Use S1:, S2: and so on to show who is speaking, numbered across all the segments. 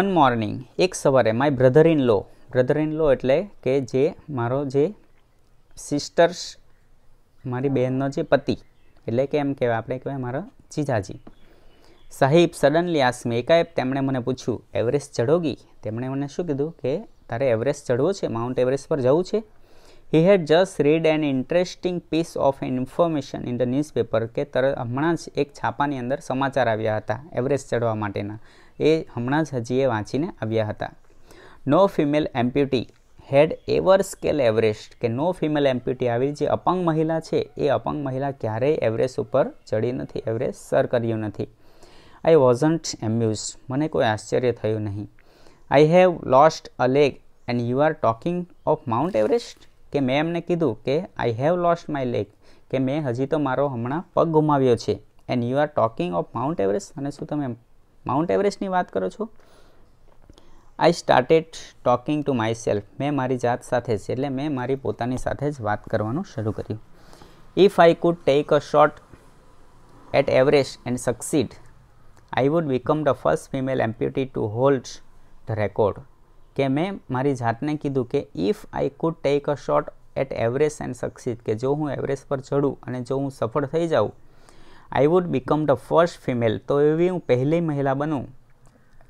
S1: One morning, એક સવારે, my brother in law એટલે કે જે મારો જે સિસ્ટર્સ, મારી બહેનનો જે પતિ, એટલે કે એમ કહેવાય, આપણે કહેવાય મારા જીજાજી. સાહિબ સડનલી આસ્મી, એકાએક તેમણે મને પૂછ્યું, એવરેસ્ટ ચઢોગી? તેમણે મને શું કીધું કે તારે એવરેસ્ટ ચડવો છે, માઉન્ટ એવરેસ્ટ પર જવું છે. He had just read an interesting piece of information in the newspaper, કે હમણાં જ એક છાપાની અંદર સમાચાર આવ્યા હતા એવરેસ્ટ ચડવા માટેના, એ હમણાં જ હજી એ વાંચીને આવ્યા હતા. નો ફિમેલ એમ્પ્યુટી હેડ એવર સ્કેલ એવરેસ્ટ, કે નો ફિમેલ એમ્પ્યુટી, આવી જે અપંગ મહિલા છે એ અપંગ મહિલા ક્યારેય એવરેસ્ટ ઉપર ચડી નથી, એવરેસ્ટ સર કર્યું નથી. આઈ વોઝન્ટ એમ્યુઝ, મને કોઈ આશ્ચર્ય થયું નહીં. I have lost a leg and you are talking of Mount Everest, કે મેં એમને કીધું કે I have lost my leg, કે મેં હજી તો મારો હમણાં પગ ગુમાવ્યો છે. And you are talking of Mount Everest, અને શું તમે માઉન્ટ એવરેસ્ટની વાત કરો છો. I started talking to my self, મેં મારી જાત સાથે જ, એટલે મેં મારી પોતાની સાથે જ વાત કરવાનું શરૂ કર્યું. If I could take a shot at Everest and succeed, I would become the first female amputee to hold the record, કે મેં મારી જાતને કીધું કે if I could take a shot at Everest and succeed, કે જો હું Everest પર ચડું અને જો હું સફળ થઈ જાઉં, આઈ would become the first female, તો એવી હું પહેલી મહિલા બનું,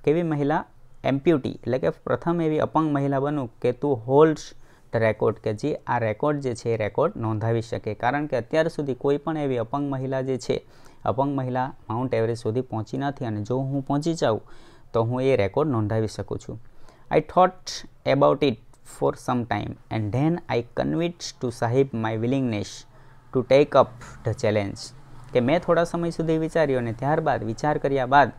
S1: કેવી મહિલા, એમ્પ્યુટી, એટલે કે પ્રથમ એવી અપંગ મહિલા બનું કે તું હોલ્ડ્સ ધ રેકોર્ડ, કે જે આ રેકોર્ડ જે છે એ રેકોર્ડ નોંધાવી શકે. કારણ કે અત્યાર સુધી કોઈ પણ એવી અપંગ મહિલા જે છે, અપંગ મહિલા માઉન્ટ એવરેસ્ટ સુધી પહોંચી નથી, અને જો હું પહોંચી જાઉં તો હું એ રેકોર્ડ નોંધાવી શકું છું. I thought about it for some time and then I convinced to Sahib my willingness to take up the challenge, કે મેં થોડા સમય સુધી વિચાર્યો, અને ત્યારબાદ વિચાર કર્યા બાદ,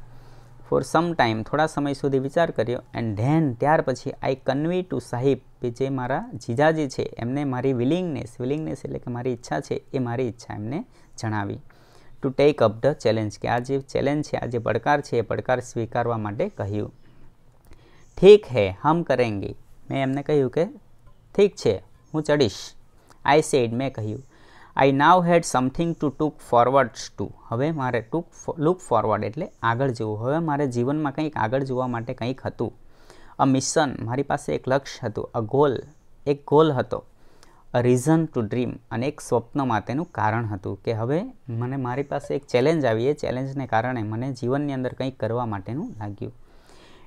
S1: ફોર સમ ટાઈમ, થોડા સમય સુધી વિચાર કર્યો, એન્ડ ધેન, ત્યાર પછી, આઈ કન્વી ટુ સાહિબ, કે જે મારા જીજાજી છે એમને મારી વિલિંગનેસ એટલે કે મારી ઈચ્છા છે, એ મારી ઈચ્છા એમને જણાવી. Two take up the challenge, કે આ જે ચેલેન્જ છે, આ જે પડકાર છે, એ પડકાર સ્વીકારવા માટે કહ્યું. ઠીક હે, હમ કરેંગે, મેં એમને કહ્યું કે ઠીક છે, હું ચડીશ. આઈ સેડ, મેં કહ્યું. I now had something to look forward to, હવે મારે લુક ફોરવર્ડ એટલે આગળ જવું, હવે મારે જીવનમાં કંઈક આગળ જોવા માટે કંઈક હતું. અ મિશન, મારી પાસે એક લક્ષ્ય હતું. અ ગોલ, એક ગોલ હતો. અ રીઝન ટુ ડ્રીમ, અને એક સ્વપ્ન માટેનું કારણ હતું, કે હવે મને મારી પાસે એક ચેલેન્જ આવી, એ ચેલેન્જને કારણે મને જીવનની અંદર કંઈક કરવા માટેનું લાગ્યું.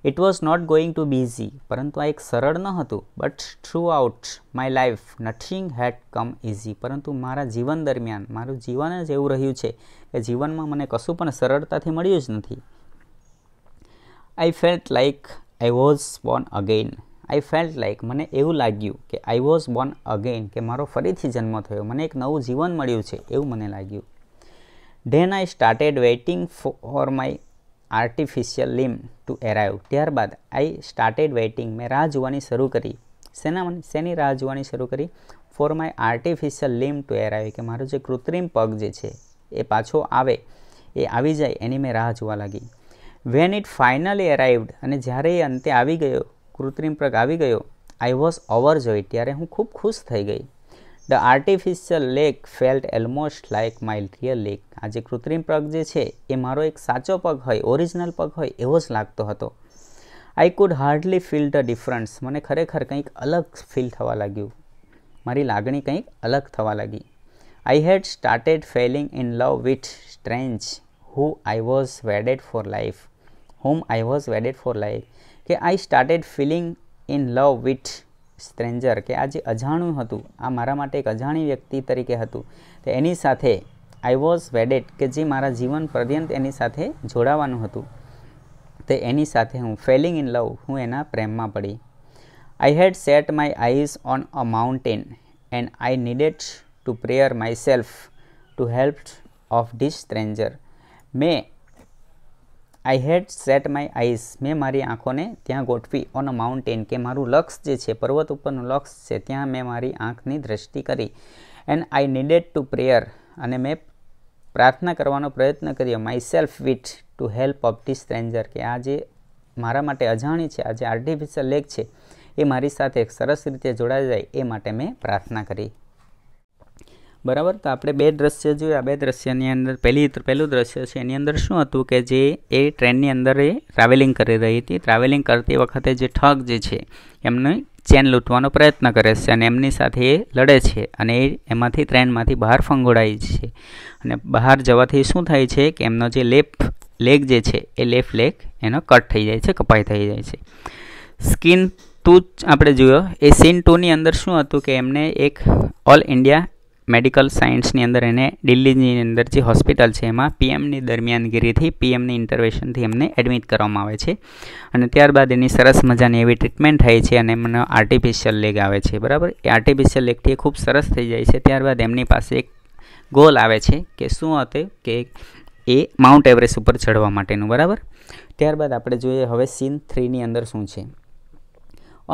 S1: It was not going to be easy, પરંતુ આ એક સરળ ન હતું. But throughout my life nothing had come easy, પરંતુ મારા જીવન દરમિયાન મારું જીવન જ એવું રહ્યું છે કે જીવનમાં મને કશું પણ સરળતાથી મળ્યું જ નથી. આઈ felt like I was Born again, I felt like, મને એવું લાગ્યું કે આઈ વોઝ બોર્ન અગેઇન, કે મારો ફરીથી જન્મ થયો, મને એક નવું જીવન મળ્યું છે એવું મને લાગ્યું. Then I started waiting for my artificial limb to arrive, ત્યારબાદ આઈ સ્ટાર્ટેડ વેઇટિંગ, મેં રાહ જોવાની શરૂ કરી. શેની રાહ જોવાની શરૂ કરી? Four my artificial limb to એરાઇવ, કે મારો જે કૃત્રિમ પગ જે છે એ પાછો આવે, એ આવી જાય, એની મેં રાહ જોવા લાગી. વેન ઇટ ફાઇનલી એરાઇવ્ડ, અને જ્યારે એ અંતે આવી ગયો, કૃત્રિમ પગ આવી ગયો, આઈ વોઝ ઓવરજોયડ, ત્યારે હું ખૂબ ખુશ થઈ ગઈ. The artificial leg felt almost like my real leg, આ જે કૃત્રિમ પગ જે છે એ મારો એક સાચો પગ હોય, ઓરિજિનલ પગ હોય એવો જ લાગતો હતો. I could hardly feel the difference, મને ખરેખર કંઈક અલગ ફીલ થવા લાગ્યું, મારી લાગણી કંઈક અલગ થવા લાગી. I had started falling in love with strange whom I was wedded for life, કે I started feeling in love with stranger, કે આ જે અજાણું હતું, આ મારા માટે એક અજાણી વ્યક્તિ તરીકે હતું, તો એની સાથે આઈ વોઝ વેડેડ, કે જે મારા જીવન પર્યંત એની સાથે જોડાવાનું હતું, તે એની સાથે હું ફેલિંગ ઇન લવ, હું એના પ્રેમમાં પડી. I had set my eyes on a mountain and I needed to prepare myself to help of this stranger, I had set my eyes, મેં મારી આંખોને ત્યાં ગોઠવી, ઓન અ માઉન્ટેન, કે મારું લક્ષ્ય જે છે, પર્વત ઉપરનું લક્ષ્ય છે, ત્યાં મેં મારી આંખની દ્રષ્ટિ કરી. And I needed to prayer, અને મેં પ્રાર્થના કરવાનો પ્રયત્ન કર્યો, my self with two help of the stranger, કે આ જે મારા માટે અજાણી છે, આ જે આર્ટિફિશિયલ લેગ છે, એ મારી સાથે સરસ રીતે જોડાઈ જાય એ માટે મેં પ્રાર્થના કરી. બરાબર. તો આપણે બે દ્રશ્ય જોયા. બે દ્રશ્યની અંદર પહેલું દ્રશ્ય છે એની અંદર શું હતું કે જે એ ટ્રેનની અંદર એ ટ્રાવેલિંગ કરી રહી હતી. ટ્રાવેલિંગ કરતી વખતે જે ઠગ જે છે એમને ચેન લૂંટવાનો પ્રયત્ન કરે છે અને એમની સાથે એ લડે છે અને એમાંથી ટ્રેનમાંથી બહાર ફંગોળાય છે અને બહાર જવાથી શું થાય છે કે એમનો જે લેફ્ટ લેગ જે છે એ લેફ્ટ લેગ એનો કટ થઈ જાય છે, કપાઈ થઈ જાય છે. સ્કીન 2 આપણે જોયો. એ સીન 2ની અંદર શું હતું કે એમને એક ઓલ ઇન્ડિયા મેડિકલ સાયન્સની અંદર એને દિલ્હીની અંદર જે હોસ્પિટલ છે એમાં પીએમની દરમિયાનગીરીથી પીએમની ઇન્ટરવેન્શનથી એમને એડમિટ કરવામાં આવે છે અને ત્યારબાદ એની સરસ મજાની એવી ટ્રીટમેન્ટ થાય છે અને એમનો આર્ટિફિશિયલ લેગ આવે છે. બરાબર. એ આર્ટિફિશિયલ લેગથી ખૂબ સરસ થઈ જાય છે. ત્યારબાદ એમની પાસે એક ગોલ આવે છે કે શું હતું કે એ માઉન્ટ એવરેસ્ટ ઉપર ચડવા માટેનું. બરાબર. ત્યારબાદ આપણે જોઈએ હવે સીન 3ની અંદર શું છે.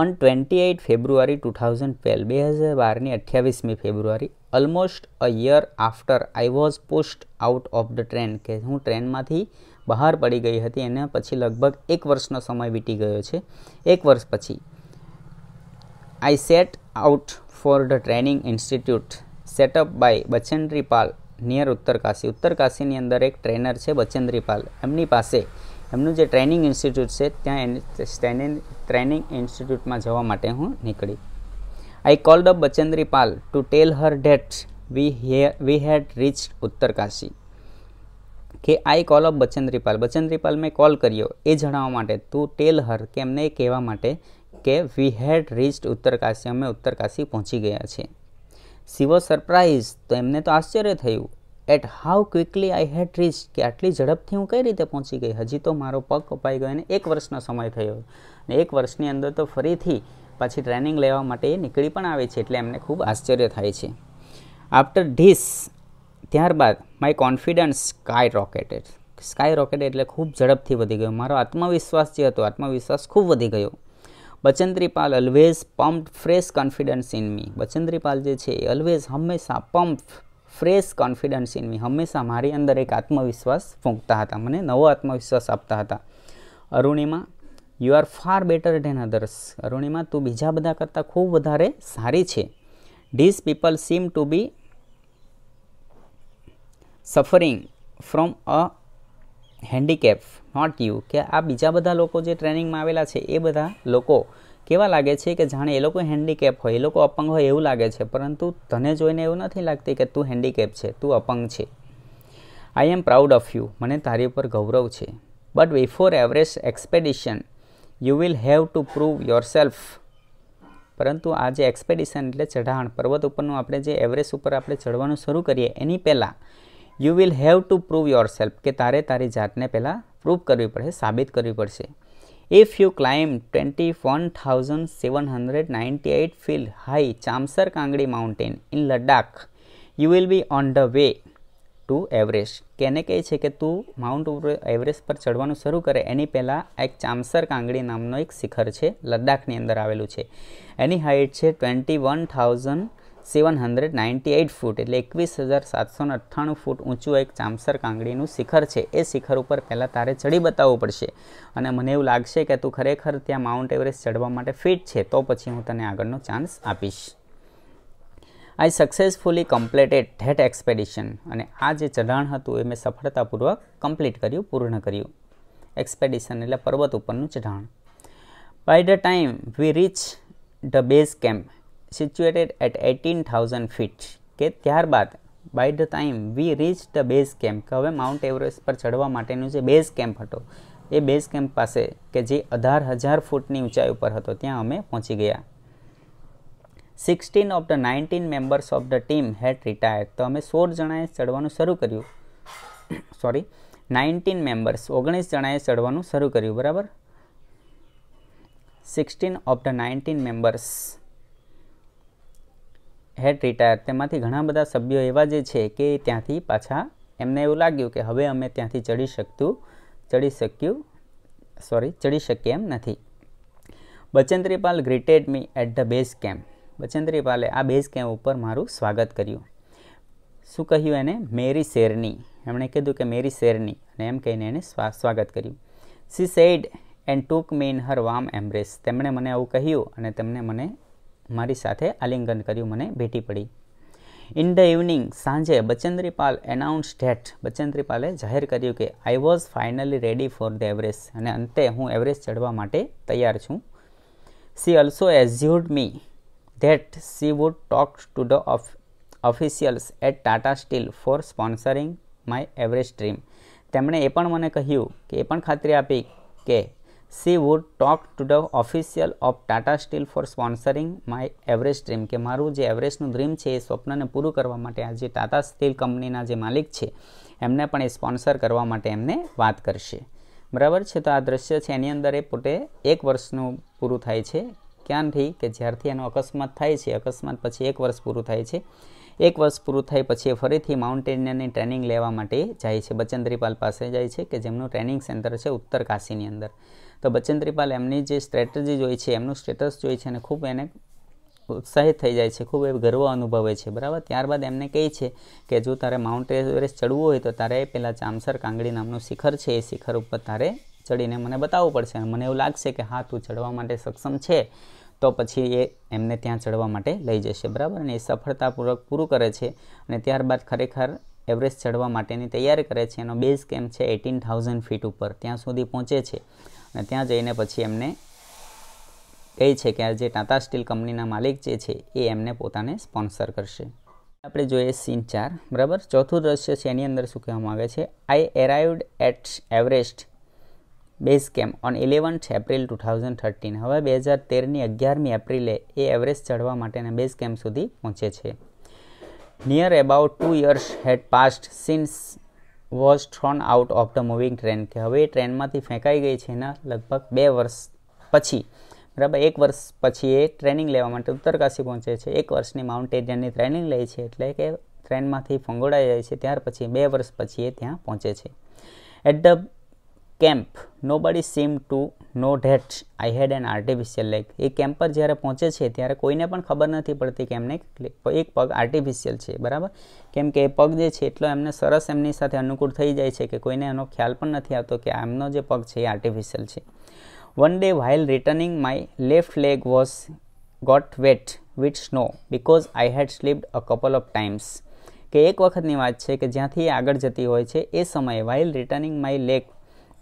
S1: ઓન 28 ફેબ્રુઆરી 2012 2012ની 28મી ફેબ્રુઆરી almost a year after I was pushed out of the train, કે હું ટ્રેનમાંથી બહાર પડી ગઈ હતી. એના પછી લગભગ 1 વર્ષનો સમય વીતી ગયો છે. 1 વર્ષ પછી I set out for the training institute set up by Bachendri Pal near Uttarkashi. ઉત્તરકાશીની અંદર એક ટ્રેનર છે બચેન્દ્રી પાલ, એમની પાસે એમનું જે ટ્રેનિંગ ઇન્સ્ટિટ્યૂટ છે ત્યાં ટ્રેનિંગ ઇન્સ્ટિટ્યૂટમાં જવા માટે હું નીકળી. I called up Bachendri Pal to tell her that we had reached Uttarkashi. કે I call up Bachendri Pal મેં કોલ કર્યો એ જણાવવા માટે, ટુ ટેલ હર કે એમને એ કહેવા માટે કે વી હેડ રીચ્ડ ઉત્તરકાશી, અમે ઉત્તરકાશી પહોંચી ગયા છે. શી વોઝ સરપ્રાઇઝ, તો એમને તો આશ્ચર્ય થયું. At how quickly I had reach, કે આટલી ઝડપથી હું કઈ રીતે પહોંચી ગઈ. હજી તો મારો પગ કપાઈ ગયો અને 1 વર્ષનો સમય થયો અને 1 વર્ષની અંદર તો ફરીથી પાછી ટ્રેનિંગ લેવા માટે એ નીકળી પણ આવે છે, એટલે એમને ખૂબ આશ્ચર્ય થાય છે. આફ્ટર ધીસ, ત્યારબાદ માય કોન્ફિડન્સ સ્કાય રોકેટેડ એટલે ખૂબ ઝડપથી વધી ગયો. મારો આત્મવિશ્વાસ જે હતો આત્મવિશ્વાસ ખૂબ વધી ગયો. Bachendri Pal always pumped fresh confidence in me. Bachendri Pal જે છે એ ઓલવેઝ હંમેશા pump fresh confidence in me, હંમેશા મારી અંદર એક આત્મવિશ્વાસ ફૂંકતા હતા, મને નવો આત્મવિશ્વાસ આપતા હતા. Arunima, you are far better than others. Arunima, તું બીજા બધા કરતાં ખૂબ વધારે સારી છે. This people seem to be suffering from a handicap not you. કે આ બીજા બધા લોકો જે ટ્રેનિંગમાં આવેલા છે એ બધા લોકો કેવા લાગે છે કે જાણે એ લોકો હેન્ડીકેપ હોય, એ લોકો અપંગ હોય એવું લાગે છે, પરંતુ તને જોઈને એવું નથી લાગતી કે તું હેન્ડીકેપ છે, તું અપંગ છે. I am proud of you, મને તારી ઉપર ગૌરવ છે. But before Everest expedition you will have to prove yourself. પરંતુ આ જે એક્સપેડિશન એટલે ચઢાણ, પર્વત ઉપરનું આપણે જે એવરેસ્ટ ઉપર આપણે ચડવાનું શરૂ કરીએ એની પહેલાં you will have to prove yourself, કે તારે તારી જાતને પહેલાં પ્રૂવ કરવી પડશે, સાબિત કરવી પડશે. If you climb 21,798 feet high Chamsar Kangdi mountain in Ladakh, you will be on the way to Everest. કેને કહે છે કે તું માઉન્ટ એવરેસ્ટ પર ચડવાનું શરૂ કરે એની પહેલાં એક ચામસર કાંગડી નામનો એક શિખર છે, લદ્દાખની અંદર આવેલું છે. એની હાઇટ છે 21,798 ફૂટ, એટલે 21,798 ફૂટ ઊંચું એક ચામસર કાંગડીનું શિખર છે. એ શિખર ઉપર પહેલાં તારે ચડી બતાવવું પડશે અને મને એવું લાગશે કે તું ખરેખર ત્યાં માઉન્ટ એવરેસ્ટ ચડવા માટે ફિટ છે, તો પછી હું તને આગળનો ચાન્સ આપીશ. આઈ સક્સેસફુલી કમ્પ્લીટેડ ધેટ એક્સપેડિશન. અને આ જે ચઢાણ હતું એ મેં સફળતાપૂર્વક કમ્પ્લીટ કર્યું, પૂર્ણ કર્યું. એક્સપેડિશન એટલે પર્વત ઉપરનું ચઢાણ. By the time we reach the base camp situated at 18,000 feet. કે ત્યારબાદ by the time we reach the base camp, કે હવે માઉન્ટ એવરેસ્ટ પર ચડવા માટેનું જે બેઝ કેમ્પ હતો એ બેઝ કેમ્પ પાસે કે જે 18,000 ફૂટની ઊંચાઈ ઉપર હતો ત્યાં અમે પહોંચી ગયા. 16 of the 19 members of the team had retired. તો અમે 16 જણાએ ચડવાનું શરૂ કર્યું. 19 members 19 જણાએ ચડવાનું શરૂ કર્યું. બરાબર. 16 of the 19 members had retired. તેમાંથી ઘણા બધા સભ્યો એવા જે છે કે ત્યાંથી પાછા એમને એવું લાગ્યું કે હવે અમે ત્યાંથી ચડી શકીએ એમ નથી. Bachendri Pal greeted me at the base camp. Bachendri પાલે આ બેઝ કેમ્પ ઉપર મારું સ્વાગત કર્યું. શું કહ્યું એને? મેરી શેરની. એમણે કીધું કે મેરી શેરની, અને એમ કહીને એને સ્વાગત કર્યું. She said and took me in her warm embrace. તેમણે મને આવું કહ્યું અને તેમને મને મારી સાથે આલિંગન કર્યું, મને ભેટી પડી. ઇન ધ ઇવનિંગ, સાંજે બચેન્દ્રી પાલ એનાઉન્સ ધેટ, બચેન્દ્રી પાલે જાહેર કર્યું કે I was finally ready for the Everest, અને અંતે હું એવરેસ્ટ ચડવા માટે તૈયાર છું. She also assured me that she would talk to the officials at Tata steel for sponsoring my Everest dream. તેમણે એ પણ મને કહ્યું કે એ પણ ખાતરી આપી કે she would talk to the official of Tata Steel for sponsoring my Everest dream, કે મારું જે એવરેસ્ટનું ડ્રીમ છે એ સ્વપ્નને પૂરું કરવા માટે આ જે ટાટા સ્ટીલ કંપનીના જે માલિક છે એમને પણ એ સ્પોન્સર કરવા માટે એમને વાત કરશે. બરાબર છે. તો આ દ્રશ્ય છે એની અંદર એ પોતે 1 વર્ષનું પૂરું થાય છે. ક્યાંથી? કે જ્યારથી એનો અકસ્માત થાય છે, અકસ્માત પછી 1 વર્ષ પૂરું થાય છે. 1 વર્ષ પૂરું થાય પછી ફરીથી માઉન્ટેનિયરની ટ્રેનિંગ લેવા માટે જાય છે, બચેન્દ્રી પાલ પાસે જાય છે કે જેમનું ટ્રેનિંગ સેન્ટર છે ઉત્તર કાશીની અંદર. તો બચેન્દ્રી પાલ એમની જે સ્ટ્રેટેજી જોઈ છે, એમનું સ્ટેટસ જોઈ છે અને ખૂબ એને ઉત્સાહિત થઈ જાય છે, ખૂબ એ ગર્વ અનુભવે છે. બરાબર. ત્યારબાદ એમને કહે છે કે જો તારે માઉન્ટ એવરેસ્ટ ચડવું હોય તો તારે પેલા ચામસર કાંગડી નામનું શિખર છે એ શિખર ઉપર તારે ચડીને મને બતાવવું પડશે. અને મને એવું લાગશે કે હા તું ચડવા માટે સક્ષમ છે તો પછી એ એમને ત્યાં ચડવા માટે લઈ જશે. બરાબર. અને એ સફળતાપૂર્વક પૂરું કરે છે અને ત્યારબાદ ખરેખર એવરેસ્ટ ચડવા માટેની તૈયારી કરે છે. એનો બેઝ કેમ્પ છે 18,000 ફીટ ઉપર, ત્યાં સુધી પહોંચે છે અને ત્યાં જઈને પછી એમને કહે છે કે આ જે ટાટા સ્ટીલ કંપનીના માલિક જે છે એ એમને પોતાને સ્પોન્સર કરશે. આપણે જોઈએ સીન 4. બરાબર. ચોથું દ્રશ્ય છે એની અંદર શું કહેવામાં આવે છે? I arrived at Everest base camp on 11th April 2013. હવે 2013ની 11મી એપ્રિલે એ એવરેસ્ટ ચડવા માટેના બેઝ કેમ્પ સુધી પહોંચે છે. Near about 2 years had passed since was thrown out of the moving train, કે હવે ટ્રેનમાંથી ફેંકાઈ ગઈ છે એના લગભગ 2 વર્ષ પછી. બરાબર. 1 વર્ષ પછી એ ટ્રેનિંગ લેવા માટે ઉત્તરકાશી પહોંચે છે. 1 વર્ષની માઉન્ટેનિયરની ટ્રેનિંગ લે છે, એટલે કે ટ્રેનમાંથી ફંગોળાઈ જાય છે. ત્યાર પછી 2 વર્ષ પછી એ ત્યાં પહોંચે છે. At the camp nobody seem to know that I had an artificial leg. એ કેમ્પ પર જ્યારે પહોંચે છે ત્યારે કોઈને પણ ખબર નથી પડતી કે એમને એક પગ આર્ટિફિશિયલ છે. બરાબર. કેમ કે એ પગ જે છે એટલો એમને સરસ એમની સાથે અનુકૂળ થઈ જાય છે કે કોઈને એનો ખ્યાલ પણ નથી આવતો કે એમનો જે પગ છે એ આર્ટિફિશિયલ છે. One day while returning my left leg was got wet with snow because I had slipped a couple of times. કે એક વખતની વાત છે કે જ્યાંથી આગળ જતી હોય છે એ સમયે while returning my leg,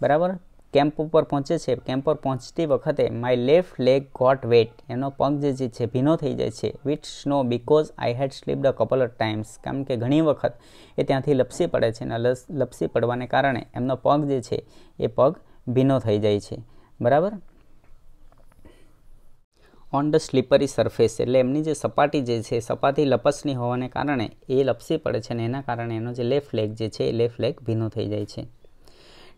S1: બરાબર, કેમ્પ ઉપર પહોંચે છે. કેમ્પ પર પહોંચતી વખતે my left leg got wet, એનો પગ જે છે ભીનો થઈ જાય છે. With snow because I had slipped a couple of times, કારણ કે ઘણી વખત એ ત્યાંથી લપસી પડે છે અને લપસી પડવાને કારણે એમનો પગ જે છે એ પગ ભીનો થઈ જાય છે. બરાબર. ઓન ધ સ્લીપરી સરફેસ, એટલે એમની જે સપાટી જે છે સપાટી લપસણી હોવાને કારણે એ લપસી પડે છે અને એના કારણે એનો જે લેફ્ટ લેગ જે છે એ લેફ્ટ લેગ ભીનો થઈ જાય છે.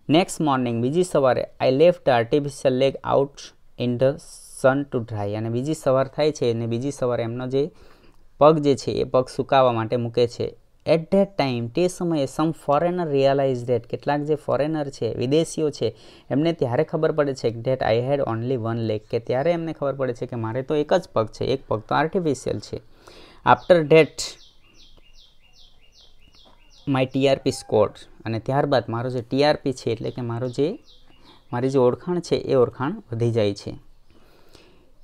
S1: નેક્સ્ટ મોર્નિંગ, બીજી સવારે, I left the artificial leg out in the sun to dry, અને બીજી સવાર થાય છે અને બીજી સવારે એમનો જે પગ જે છે એ પગ સુકાવા માટે મૂકે છે. એટ ધેટ ટાઈમ, તે સમયે સમ ફોરેનર રિયલાઇઝ ધેટ, કેટલાક જે ફોરેનર છે, વિદેશીઓ છે, એમને ત્યારે ખબર પડે છે that I had only one leg, કે ત્યારે એમને ખબર પડે છે કે મારે તો એક જ પગ છે, એક પગ તો આર્ટિફિશિયલ છે. After that my TRP score, અને ત્યારબાદ મારો જે ટીઆરપી છે એટલે કે મારી જે ઓળખાણ છે એ ઓળખાણ વધી જાય છે.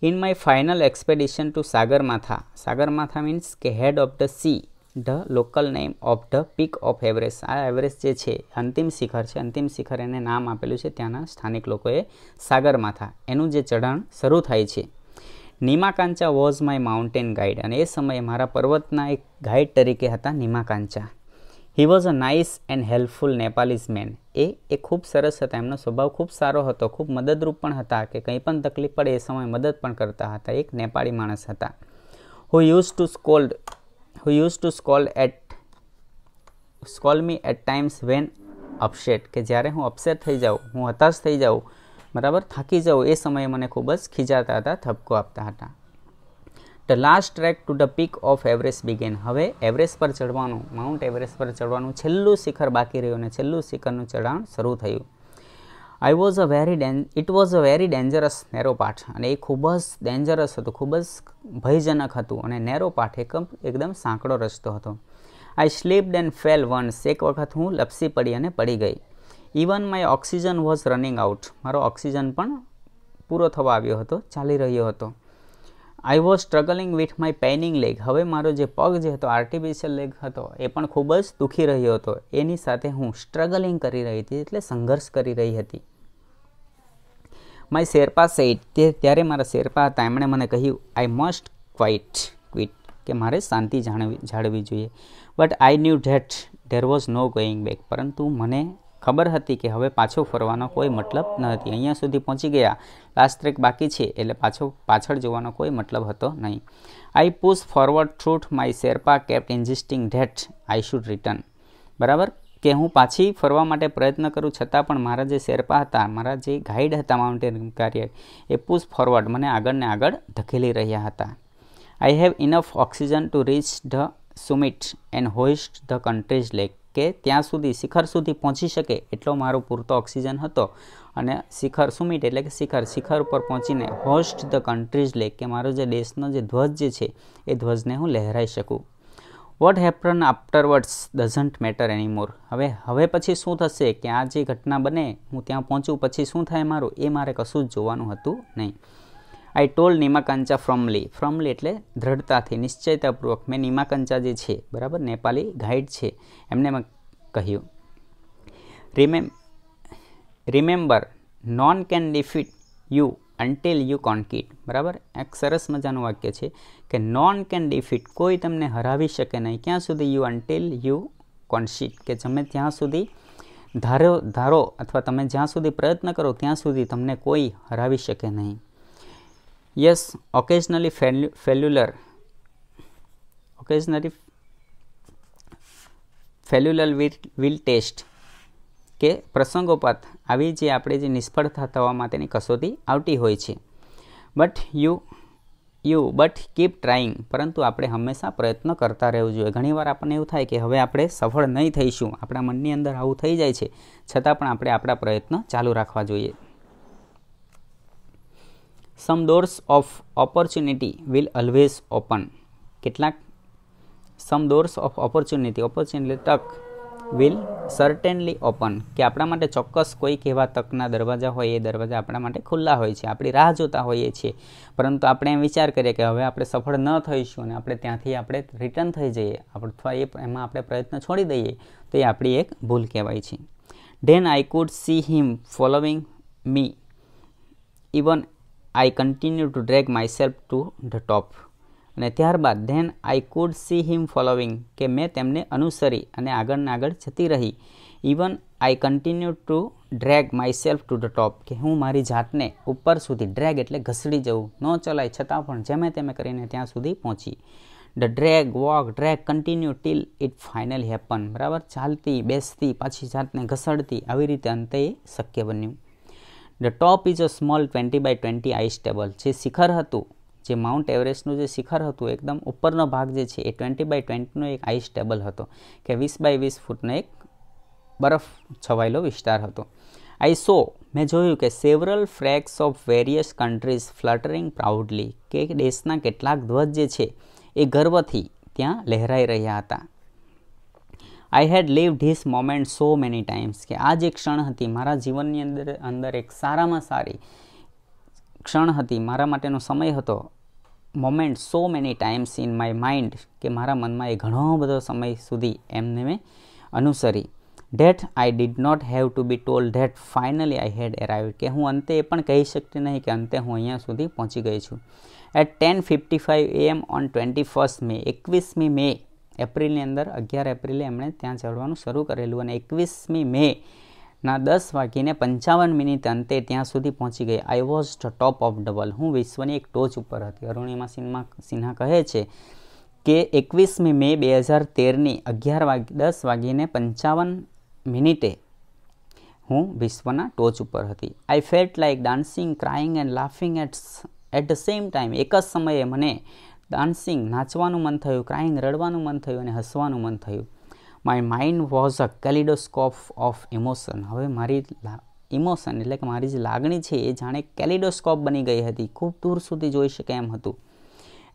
S1: In my final expedition to Sagarmatha, Sagarmatha means કે head of the sea, the local name of the peak of Everest. આ એવરેસ્ટ જે છે અંતિમ શિખર છે, અંતિમ શિખર એને નામ આપેલું છે ત્યાંના સ્થાનિક લોકોએ સાગરમાથા. એનું જે ચઢાણ શરૂ થાય છે. Nimakancha was my mountain guide, અને એ સમયે મારા પર્વતના એક ગાઈડ તરીકે હતા Nimakancha. He was a nice and helpful Nepalese man, એ ખૂબ સરસ હતા, એમનો સ્વભાવ ખૂબ સારો હતો, ખૂબ મદદરૂપ પણ હતા, કે કંઈ પણ તકલીફ પડે એ સમયે મદદ પણ કરતા હતા. એક નેપાળી માણસ હતા. Who used to scold me at times when upset, કે જ્યારે હું અપસેટ થઈ જાઉં, હું હતાશ થઈ જાઉં, બરાબર, થાકી જાઉં, એ સમયે મને ખૂબ જ ખીજાતા હતા, ઠપકો આપતા હતા. The last track to the peak of Everest began, હવે એવરેસ્ટ પર ચડવાનું, માઉન્ટ એવરેસ્ટ પર ચડવાનું છેલ્લું શિખર બાકી રહ્યું અને છેલ્લું શિખરનું ચઢાણ શરૂ થયું. It was a very dangerous narrow path, અને એ ખૂબ જ ડેન્જરસ હતું, ખૂબ જ ભયજનક હતું અને નેરો પાથ, એકદમ સાંકડો રસ્તો હતો. I slipped and fell once, એક વખત હું લપસી પડી અને પડી ગઈ. Even my oxygen was running out, મારો ઓક્સિજન પણ પૂરો થવા આવ્યો હતો, ચાલી રહ્યો હતો. I was struggling with my paining leg. હવે મારો જે પગ જે હતો આર્ટિફિશિયલ લેગ હતો એ પણ ખૂબ જ દુખી રહ્યો હતો. એની સાથે હું સ્ટ્રગલિંગ કરી રહી હતી એટલે સંઘર્ષ કરી રહી હતી. માય શેરપા સેડ, ત્યારે મારા શેરપા હતા એમણે મને કહ્યું આઈ મસ્ટ ક્વિટ કે મારે શાંતિ જાળવી જોઈએ. But I knew that there was no going back. પરંતુ મને ખબર હતી કે હવે પાછો ફરવાનો કોઈ મતલબ ન હતી. અહીંયા સુધી પહોંચી ગયા, લાસ્ટ ટ્રેક બાકી છે એટલે પાછળ જવાનો કોઈ મતલબ હતો નહીં. I push forward through my Sherpa kept insisting that I should return. બરાબર, કે હું પાછી ફરવા માટે પ્રયત્ન કરું છતાં પણ મારા જે શેરપા હતા, મારા જે ગાઈડ હતા માઉન્ટેન કાર્ય, એ પુશ ફોરવર્ડ મને આગળ ને આગળ ધકેલી રહ્યા હતા. I have enough oxygen to reach the summit and hoist the country's flag. કે ત્યાં સુધી શિખર સુધી પહોંચી શકે એટલો મારો પૂરતો ઓક્સિજન હતો અને શિખર સુમિટ એટલે કે શિખર ઉપર પહોંચીને હોસ્ટ ધ કન્ટ્રીઝ લેક કે મારો જે દેશનો જે ધ્વજ જે છે એ ધ્વજને હું લહેરાઈ શકું. What happen આફ્ટરવર્ડ્સ doesn't matter એનીમોર. હવે પછી શું થશે કે આ જે ઘટના બને, હું ત્યાં પહોંચું પછી શું થાય મારું, એ મારે કશું જ જોવાનું હતું નહીં. આઈ ટોલ્ડ નિમાકંચા ફ્રોમલી એટલે દ્રઢતાથી, નિશ્ચયતાપૂર્વક મેં નિમાકંચા જે છે, બરાબર, નેપાળી ગાઈડ છે, એમને મેં કહ્યું remember none can defeat you until you concede. બરાબર, એક સરસ મજાનું વાક્ય છે કે નોન કેન ડિફીટ, કોઈ તમને હરાવી શકે નહીં. ક્યાં સુધી? યુ અન્ટિલ યુ કોન્સીટ, કે તમે ત્યાં સુધી ધારો અથવા તમે જ્યાં સુધી પ્રયત્ન કરો ત્યાં સુધી તમને કોઈ હરાવી શકે નહીં. યસ, ઓકેઝનલી ફેલ્યુલર વિલ ટેસ્ટ, કે પ્રસંગોપાત આવી જે આપણે જે નિષ્ફળતા થવા માટેની કસોટી આવતી હોય છે. બટ કીપ ટ્રાઈંગ, પરંતુ આપણે હંમેશા પ્રયત્ન કરતા રહેવું જોઈએ. ઘણીવાર આપણને એવું થાય કે હવે આપણે સફળ નહીં થઈશું, આપણા મનની અંદર આવું થઈ જાય છે, છતાં પણ આપણે આપણા પ્રયત્ન ચાલુ રાખવા જોઈએ. Some doors of opportunity will always open. Some doors of opportunity તક વિલ સર્ટેનલી ઓપન, કે આપણા માટે ચોક્કસ કોઈક એવા તકના દરવાજા હોય, એ દરવાજા આપણા માટે ખુલ્લા હોય છે, આપણી રાહ જોતા હોઈએ છીએ, પરંતુ આપણે એમ વિચાર કરીએ કે હવે આપણે સફળ ન થઈશું અને આપણે ત્યાંથી આપણે રિટર્ન થઈ જઈએ અથવા એમાં આપણે પ્રયત્ન છોડી દઈએ, તો એ આપણી એક ભૂલ કહેવાય છે. Than I could C him following me even I continue two drag my self to the top. અને ત્યારબાદ than I could C him following, કે મેં તેમને અનુસરી અને આગળ જતી રહી. Even I continue two drag my self to the top, કે હું મારી જાતને ઉપર સુધી, ડ્રેગ એટલે ઘસડી જવું, ન ચલાય છતાં પણ જેમે તેમે કરીને ત્યાં સુધી પહોંચી. The drag walk drag continue till it finally happen. બરાબર, ચાલતી બેસતી પાછી જાતને ઘસડતી, આવી રીતે અંતે એ શક્ય બન્યું. The top is a small 20x20 ice table. જે શિખર હતું, જે માઉન્ટ એવરેસ્ટનું જે શિખર હતું, એકદમ ઉપરનો ભાગ જે છે એ 20x20નો એક આઈસ ટેબલ હતો, કે 20x20 ફૂટનો એક બરફ છવાયેલો વિસ્તાર હતો. આઈ સો, મેં જોયું કે several flags of various countries ફ્લટરિંગ proudly, કે દેશના કેટલાક ધ્વજ જે છે એ ગર્વથી ત્યાં લહેરાઈ રહ્યા હતા. I had lived this moment so many times, કે આ જે ક્ષણ હતી મારા જીવનની અંદર એક સારામાં સારી ક્ષણ હતી, મારા માટેનો સમય હતો. Moment so many times in my mind, કે મારા મનમાં એ ઘણો બધો સમય સુધી એમને મેં અનુસરી. That I did not have to be told that finally I had arrived, કે હું અંતે એ પણ કહી શકતી નહીં કે અંતે હું અહીંયા સુધી પહોંચી ગઈ છું. એટ 10:55 AM ઓન 21 મે, 21મી મે, એપ્રિલની અંદર 11 એપ્રિલે એમણે ત્યાં ચડવાનું શરૂ કરેલું અને 21મી મે ના 10:55 અંતે ત્યાં સુધી પહોંચી ગઈ. I was the top of the world, હું વિશ્વની એક ટોચ ઉપર હતી. અરુણિમા સિન્હા કહે છે કે 21મી મે 2013ની 10:55 હું વિશ્વના ટોચ ઉપર હતી. I felt like dancing, crying and laughing at the same time. એક જ સમયે મને ડાન્સિંગ, નાચવાનું મન થયું, ક્રાઇંગ, રડવાનું મન થયું અને હસવાનું મન થયું. My mind was a kaleidoscope of emotion. હવે મારી ઇમોશન એટલે કે મારી જે લાગણી છે એ જાણે કેલિડોસ્કોપ બની ગઈ હતી, ખૂબ દૂર સુધી જોઈ શકે એમ હતું.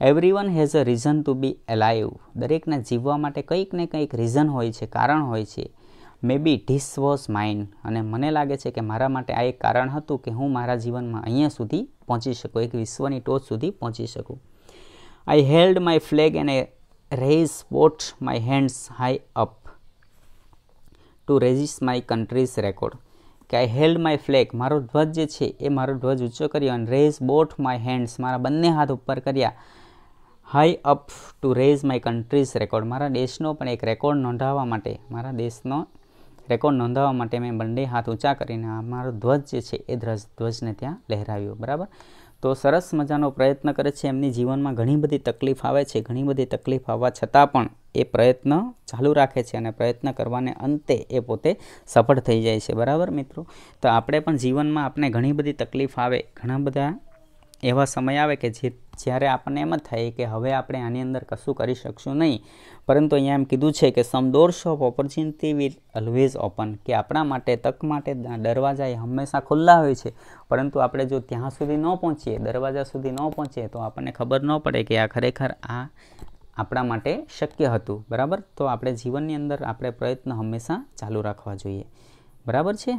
S1: Everyone has a reason to be alive. દરેકને જીવવા માટે કંઈક ને કંઈક રીઝન હોય છે, કારણ હોય છે. મે બી ધીસ વોઝ માઇન, અને મને લાગે છે કે મારા માટે આ એક કારણ હતું કે હું મારા જીવનમાં અહીંયા સુધી પહોંચી શકું, એક વિશ્વની ટોચ સુધી પહોંચી શકું. I held my flag and raised both my hands high up to register my country's record. કે આઈ હેલ્ડ માય ફ્લેગ, મારો ધ્વજ જે છે એ મારો ધ્વજ ઊંચો કર્યો, અને રેઝ બોથ માય હેન્ડ્સ, મારા બંને હાથ ઉપર કર્યા, high up to raise my country's record, મારા દેશનો પણ એક રેકોર્ડ નોંધાવવા માટે, મારા દેશનો રેકોર્ડ નોંધાવવા માટે મેં બંને હાથ ઊંચા કરીને મારો ધ્વજ જે છે એ ધ્વજને ત્યાં લહેરાવ્યો. બરાબર. તો સરસ મજાનો પ્રયત્ન કરે છે. એમની જીવનમાં ઘણી બધી તકલીફ આવે છે, ઘણી બધી તકલીફ આવવા છતાં પણ એ પ્રયત્ન ચાલુ રાખે છે, અને પ્રયત્ન કરવાને અંતે એ પોતે સફળ થઈ જાય છે. બરાબર મિત્રો. તો આપણે પણ જીવનમાં આપણે ઘણી બધી તકલીફ આવે, ઘણા બધા એવા સમય આવે કે જ્યારે આપણને એમ જ થાય કે હવે આપણે આની અંદર કશું કરી શકશું નહીં, પરંતુ અહીંયા એમ કીધું છે કે some doors of opportunity will always open, કે આપણા માટે તક માટે દરવાજા એ હંમેશા ખુલ્લા હોય છે, પરંતુ આપણે જો ત્યાં સુધી ન પહોંચીએ, દરવાજા સુધી ન પહોંચીએ, તો આપણને ખબર ન પડે કે આ ખરેખર આ આપણા માટે શક્ય હતું. બરાબર. તો આપણે જીવનની અંદર આપણે પ્રયત્ન હંમેશા ચાલુ રાખવા જોઈએ. બરાબર છે.